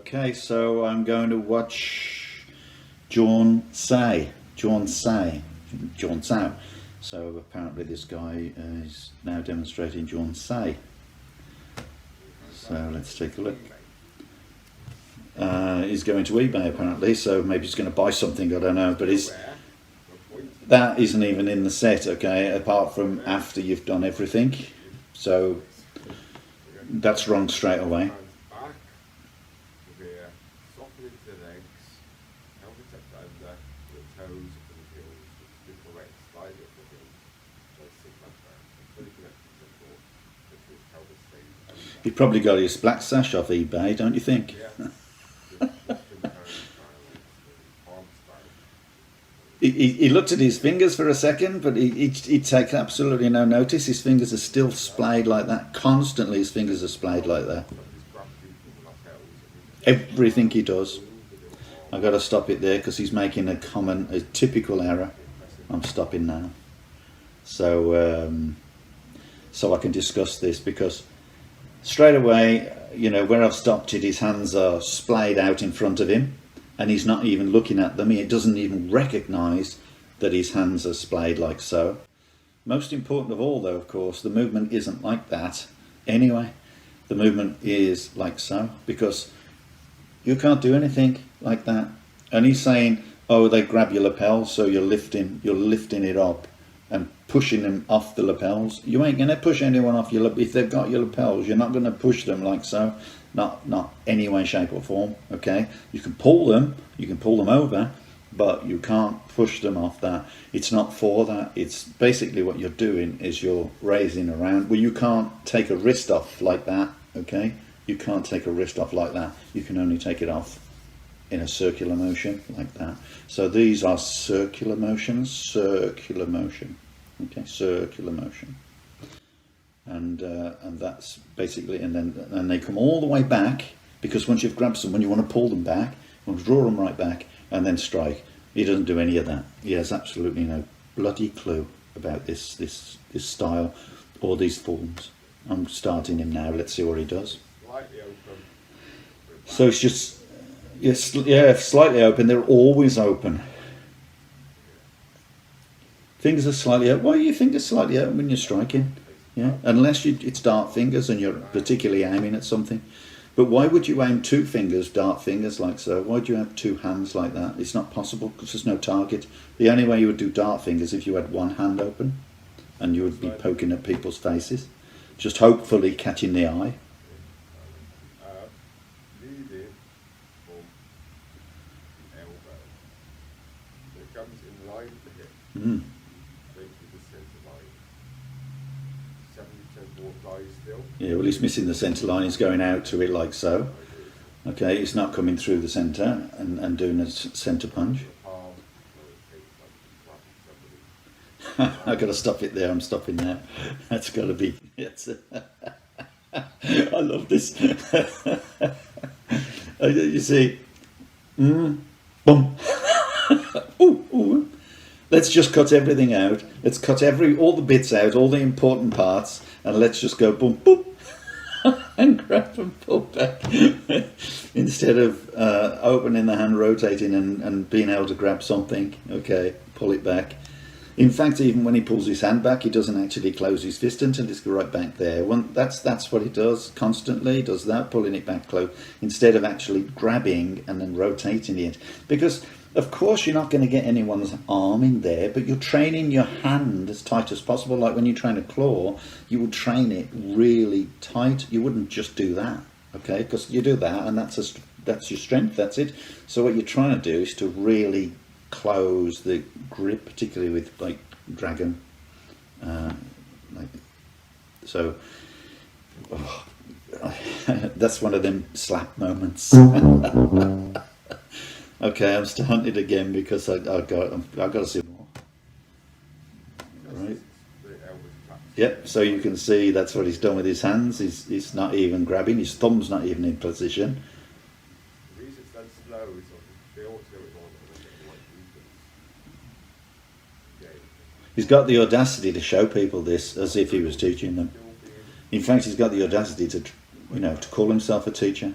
Okay, so I'm going to watch John Say. So apparently this guy is now demonstrating John Say. So let's take a look. He's going to eBay apparently, so maybe he's going to buy something, I don't know, but that isn't even in the set, okay, apart from after you've done everything. So that's wrong straight away. He probably got his black sash off eBay, don't you think? He looked at his fingers for a second, but he takes absolutely no notice. His fingers are still splayed like that. Constantly his fingers are splayed like that. Everything he does. I've got to stop it there because he's making a typical error. I'm stopping now. So I can discuss this, because straight away, you know, where I've stopped it, his hands are splayed out in front of him, and he's not even looking at them. He doesn't even recognise that his hands are splayed like so. Most important of all, though, of course, the movement isn't like that anyway. The movement is like so, because you can't do anything like that. And he's saying, oh, they grab your lapels, so you're lifting it up and pushing them off the lapels. You ain't going to push anyone off your if they've got your lapels. You're not going to push them like so, not any way, shape or form. Okay, you can pull them over, but you can't push them off that. It's not for that. It's basically what you're doing is you're raising around. Well, you can't take a wrist off like that. Okay, you can't take a wrist off like that. You can only take it off in a circular motion like that. So these are circular motions, okay, circular motion, and that's basically, and then they come all the way back, because once you've grabbed someone, you want to pull them back, you want to draw them right back, and then strike. He doesn't do any of that. He has absolutely no bloody clue about this style or these forms. I'm starting him now. Let's see what he does. So it's just. Yes, yeah, slightly open. They're always open. Fingers are slightly open. Why are your fingers slightly open when you're striking? Yeah, unless it's dart fingers and you're particularly aiming at something. But why would you aim two fingers, dart fingers like so? Why do you have two hands like that? It's not possible, because there's no target. The only way you would do dart fingers if you had one hand open, and you would be poking at people's faces, just hopefully catching the eye. Mm. Yeah, well, he's missing the centre line. He's going out to it like so. Okay, he's not coming through the centre and doing a centre punch. I've got to stop it there. I'm stopping there. That's got to be. I love this. You see, boom. Ooh, ooh. Let's just cut everything out. Let's cut all the bits out, all the important parts, and let's just go boom, boom, and grab and pull back. Instead of opening the hand, rotating, and being able to grab something, okay, pull it back. In fact, even when he pulls his hand back, he doesn't actually close his fist until it's right back there. That's what he does constantly. He does that, pulling it back close, instead of actually grabbing and then rotating it. Because of course you're not going to get anyone's arm in there, but you're training your hand as tight as possible. Like when you train a claw, you would train it really tight. You wouldn't just do that, okay? Because you do that, and that's your strength. That's it. So what you're trying to do is to really close the grip, particularly with like dragon, like so. Oh, that's one of them slap moments. Okay, I'm starting it again because I've got to see more. Right. Yep. So you can see that's what he's done with his hands. He's not even grabbing. His thumb's not even in position. He's got the audacity to show people this as if he was teaching them. In fact, he's got the audacity to, to call himself a teacher.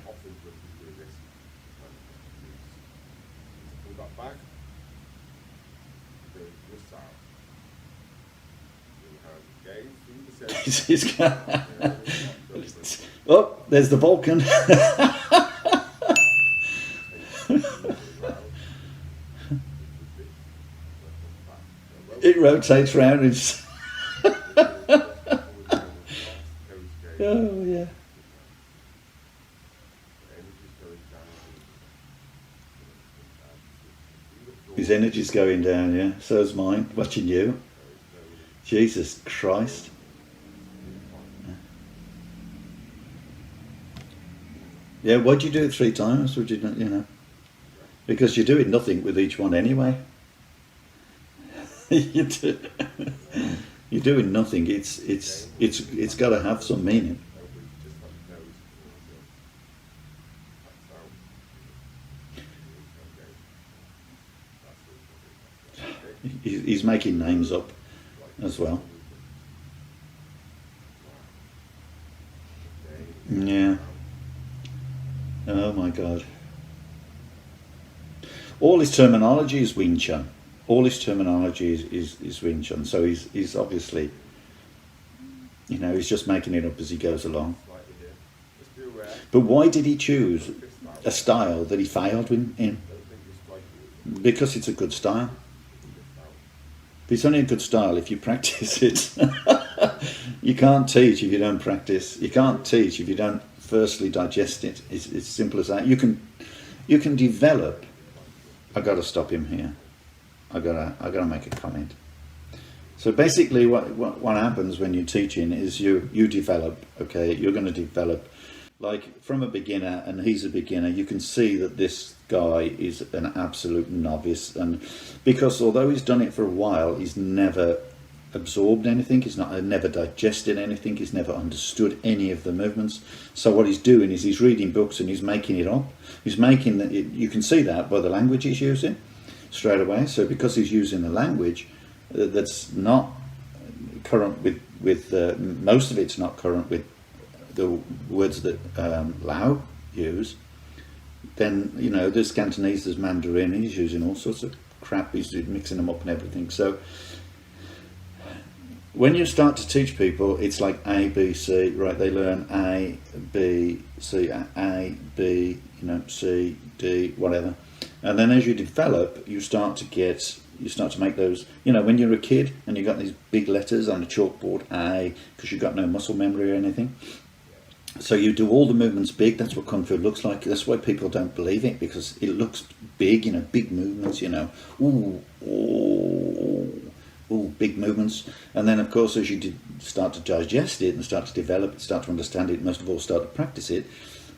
Oh, there's the Vulcan. It rotates round. It's oh yeah. His energy's going down, yeah. So's mine. Watching you. Jesus Christ. Yeah, why'd you do it 3 times? Would you not, you know? Because you're doing nothing with each one anyway. You're doing nothing. It's got to have some meaning. He's making names up as well. Yeah. Oh my God. All his terminology is Wing Chun. All his terminology is Wing Chun. So he's obviously, you know, he's just making it up as he goes along. But why did he choose a style that he failed in? Because it's a good style. It's only a good style if you practice it. You can't teach if you don't practice. You can't teach if you don't firstly digest it. It's simple as that. You can develop. I got to stop him here. I gotta make a comment. So basically, what happens when you're teaching is you develop. Okay, you're going to develop. Like from a beginner, and he's a beginner, you can see that this guy is an absolute novice, and because although he's done it for a while, he's never absorbed anything, he's never digested anything, he's never understood any of the movements. So what he's doing is he's reading books and he's making it up. He's making that. You can see that by the language he's using straight away. So because he's using a language that's not current with most of it's not current with the words that Lau use, then, you know, there's Cantonese, there's Mandarin, he's using all sorts of crap, he's mixing them up and everything. So when you start to teach people, it's like A, B, C, right? They learn A, B, C, A, B, you know, C, D, whatever. And then as you develop, you start to make those, you know, when you're a kid and you got these big letters on a chalkboard, A, because you've got no muscle memory or anything. So you do all the movements big. That's what Kung Fu looks like. That's why people don't believe it, because it looks big, you know, big movements, you know, ooh, big movements. And then, of course, as you start to digest it and start to develop it, start to understand it, most of all start to practice it,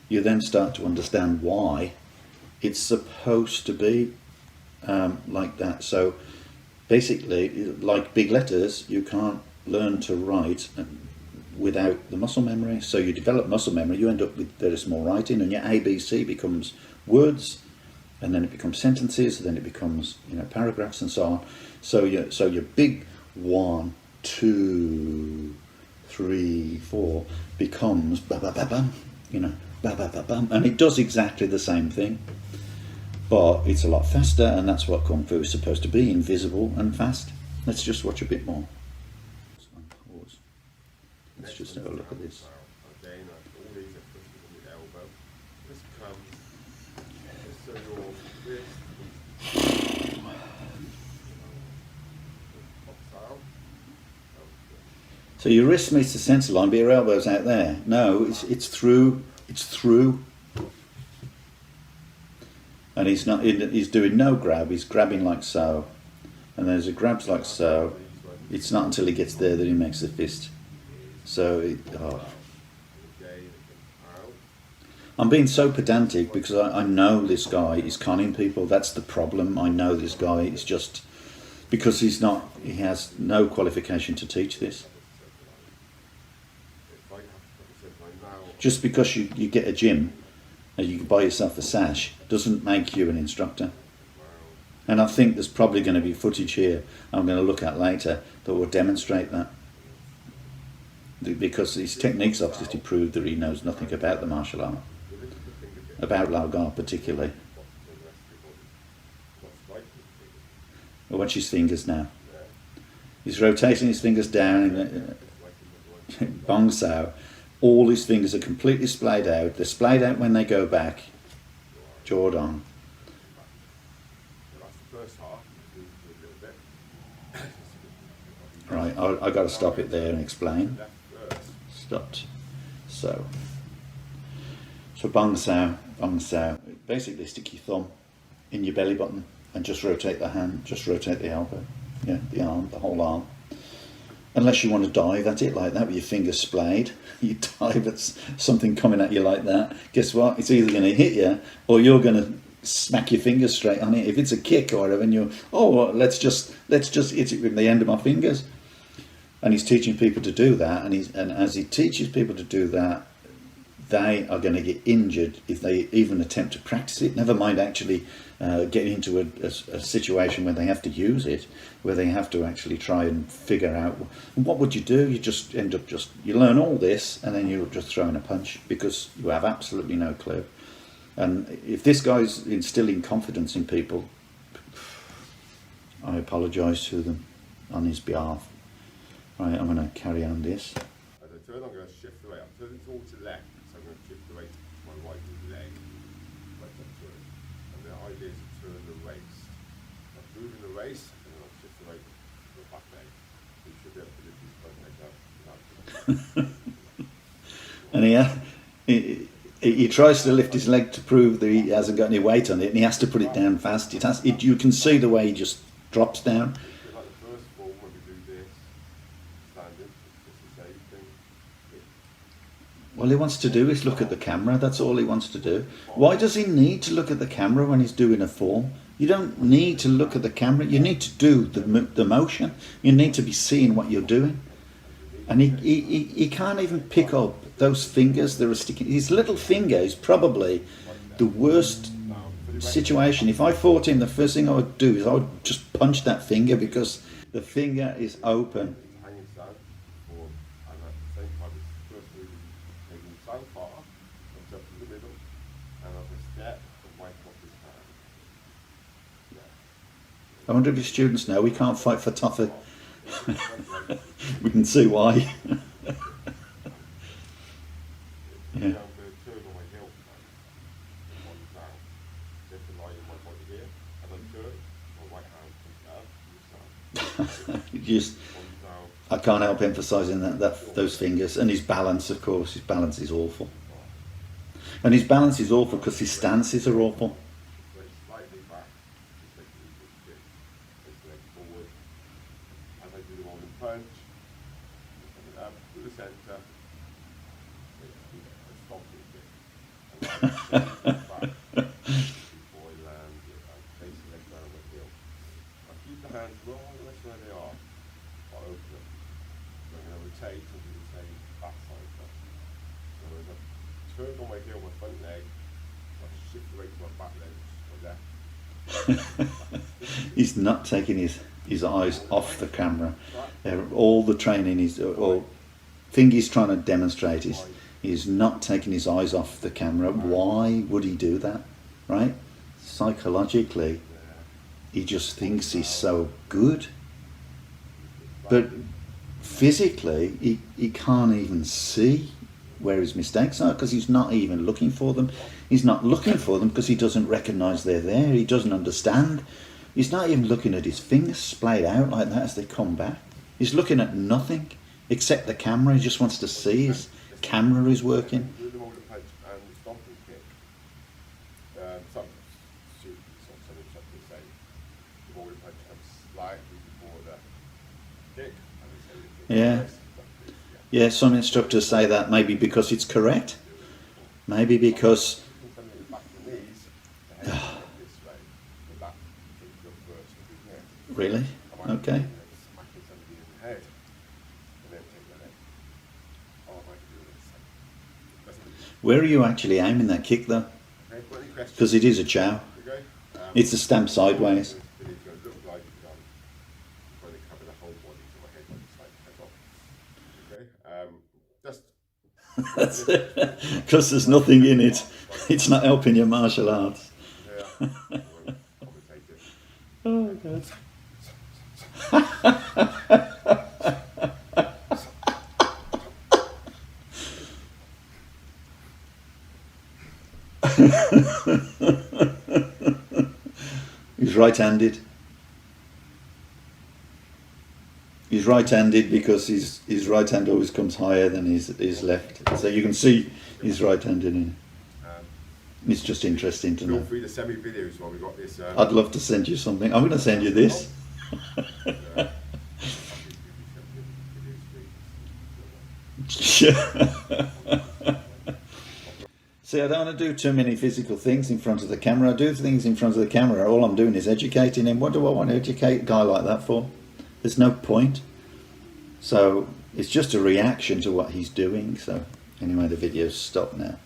you then start to understand why it's supposed to be like that. So basically, like big letters, you can't learn to write without the muscle memory. So you develop muscle memory, you end up with very small writing, and your ABC becomes words, and then it becomes sentences, and then it becomes, you know, paragraphs and so on. So your big 1, 2, 3, 4 becomes ba ba ba bum, you know, ba ba ba bum, and it does exactly the same thing, but it's a lot faster, and that's what Kung Fu is supposed to be: invisible and fast. Let's just watch a bit more. Let's just have a look at this. So your wrist meets the centre line, but your elbow's out there. No, it's through. It's through. And he's not. He's doing no grab. He's grabbing like so, and there's a grabs like so. It's not until he gets there that he makes the fist. So, I'm being so pedantic because I know this guy is conning people. That's the problem. I know this guy is just, because he has no qualification to teach this. Just because you get a gym and you can buy yourself a sash doesn't make you an instructor. And I think there's probably going to be footage here I'm going to look at later that will demonstrate that. Because his techniques obviously prove that he knows nothing about the martial art, about Lau Gar particularly. Watch his fingers now. He's rotating his fingers down. Bong Sao, all his fingers are completely splayed out. They're splayed out when they go back, Jordan. Right, I got to stop it there and explain. Stopped. So Bong Sao, basically stick your thumb in your belly button and just rotate the hand, just rotate the elbow, yeah, the arm, the whole arm. Unless you want to dive at it like that with your fingers splayed, you dive at something coming at you like that, guess what? It's either going to hit you or you're going to smack your fingers straight on it. If it's a kick or whatever, and you're, oh, well, let's just hit it with the end of my fingers. And he's teaching people to do that, and as he teaches people to do that, they are going to get injured if they even attempt to practice it, never mind actually getting into a situation where they have to use it, where they have to actually try and figure out what would you do. You just end up you learn all this and then you're just throwing a punch because you have absolutely no clue. And if this guy's instilling confidence in people, I apologise to them on his behalf. Right, I'm going to carry on this. As I turn, I'm going to shift the weight. I'm turning towards the left, so I'm going to shift the weight to my right leg. Right up to it. And the idea is to turn the waist. I'm moving the waist, and then I'll shift the weight to the back leg. You should be able to lift his front leg up. And he tries to lift his leg to prove that he hasn't got any weight on it, and he has to put it down fast. You can see the way he just drops down. Like the first form when we do this, standing, it's the same thing. All he wants to do is look at the camera. That's all he wants to do. Why does he need to look at the camera when he's doing a form? You don't need to look at the camera. You need to do the motion. You need to be seeing what you're doing. And he can't even pick up those fingers that are sticking. His little finger is probably the worst situation. If I fought him, the first thing I would do is I would just punch that finger because the finger is open. Hanging down, and at the same time, it's first moving, taking so far, comes up to the middle, and I'll just step and wipe off his hand. Yeah. I wonder if your students know we can't fight for toffee. We can see why. Yeah. I'm going to turn on my heel now. One down. Get the line in my body here, and then turn. My right hand comes down. Just, I can't help emphasising those fingers and his balance. Of course, his balance is awful, and his balance is awful because his stances are awful. Slightly back, just make it equal to take the leg forward. As I do the rolling punch, coming up to the centre, stop it a bit. And back before I land, I'm facing leg down my heel. I keep the hands more or less where they are, but open them. So I'm going to rotate and do the same back side touch. So as I turn on my heel, my front leg, I shift the weight to my back leg, my left. He's not taking his eyes off the camera. All the training or thing he's trying to demonstrate is he's not taking his eyes off the camera. Why would he do that? Right? Psychologically, he just thinks he's so good. But physically, he can't even see where his mistakes are because he's not even looking for them. He's not looking for them because he doesn't recognise they're there. He doesn't understand. He's not even looking at his fingers splayed out like that as they come back. He's looking at nothing except the camera. He just wants to see his camera is working. Do the rolling punch and the stomping kick. Some instructors say the rolling punch comes slightly before the kick. Yeah. Yeah, some instructors say that maybe because it's correct. Maybe because... Really? Okay. Where are you actually aiming that kick though? Because it is a chow. It's a stamp sideways. That's it. Because there's nothing in it. It's not helping your martial arts. Oh God. He's right-handed. He's right-handed because his right hand always comes higher than his left. So you can see he's right-handed in. It's just interesting to know. Feel free to send me videos while we got this. I'd love to send you something. I'm going to send you this. See, I don't want to do too many physical things in front of the camera. I do things in front of the camera. All I'm doing is educating him. What do I want to educate a guy like that for? There's no point. So it's just a reaction to what he's doing. So anyway, the video's stopped now.